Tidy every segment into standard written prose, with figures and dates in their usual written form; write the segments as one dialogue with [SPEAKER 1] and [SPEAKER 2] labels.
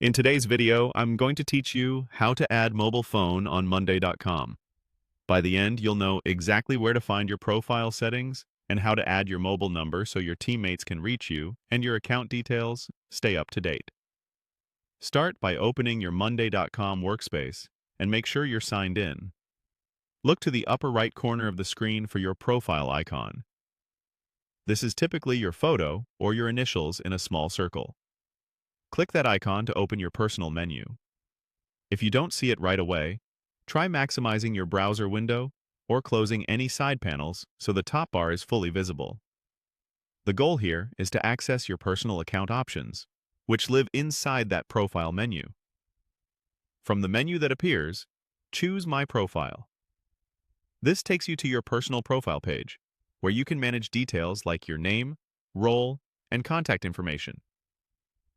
[SPEAKER 1] In today's video, I'm going to teach you how to add mobile phone on Monday.com. By the end, you'll know exactly where to find your profile settings and how to add your mobile number so your teammates can reach you and your account details stay up to date. Start by opening your Monday.com workspace and make sure you're signed in. Look to the upper right corner of the screen for your profile icon. This is typically your photo or your initials in a small circle. Click that icon to open your personal menu. If you don't see it right away, try maximizing your browser window or closing any side panels so the top bar is fully visible. The goal here is to access your personal account options, which live inside that profile menu. From the menu that appears, choose My Profile. This takes you to your personal profile page, where you can manage details like your name, role, and contact information.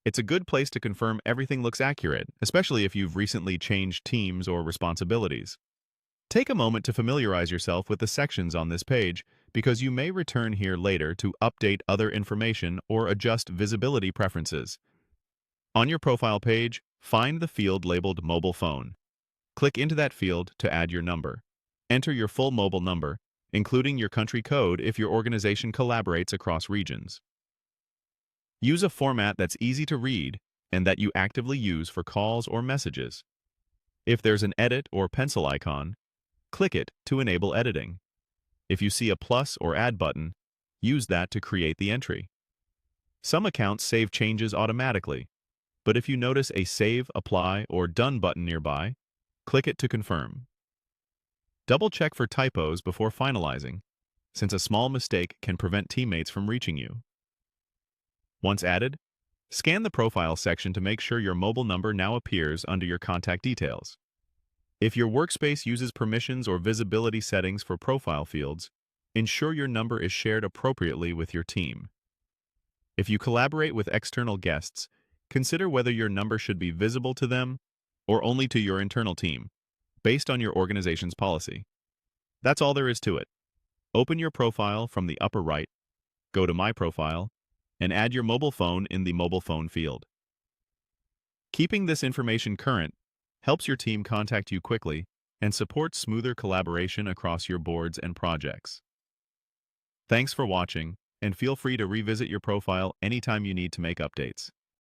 [SPEAKER 1] It's a good place to confirm everything looks accurate, especially if you've recently changed teams or responsibilities. Take a moment to familiarize yourself with the sections on this page because you may return here later to update other information or adjust visibility preferences. On your profile page, find the field labeled Mobile Phone. Click into that field to add your number. Enter your full mobile number, including your country code if your organization collaborates across regions. Use a format that's easy to read and that you actively use for calls or messages. If there's an edit or pencil icon, click it to enable editing. If you see a plus or add button, use that to create the entry. Some accounts save changes automatically, but if you notice a Save, Apply, or Done button nearby, click it to confirm. Double-check for typos before finalizing, since a small mistake can prevent teammates from reaching you. Once added, scan the profile section to make sure your mobile number now appears under your contact details. If your workspace uses permissions or visibility settings for profile fields, ensure your number is shared appropriately with your team. If you collaborate with external guests, consider whether your number should be visible to them or only to your internal team, based on your organization's policy. That's all there is to it. Open your profile from the upper right, go to My Profile, and add your mobile phone in the mobile phone field. Keeping this information current helps your team contact you quickly and supports smoother collaboration across your boards and projects. Thanks for watching, and feel free to revisit your profile anytime you need to make updates.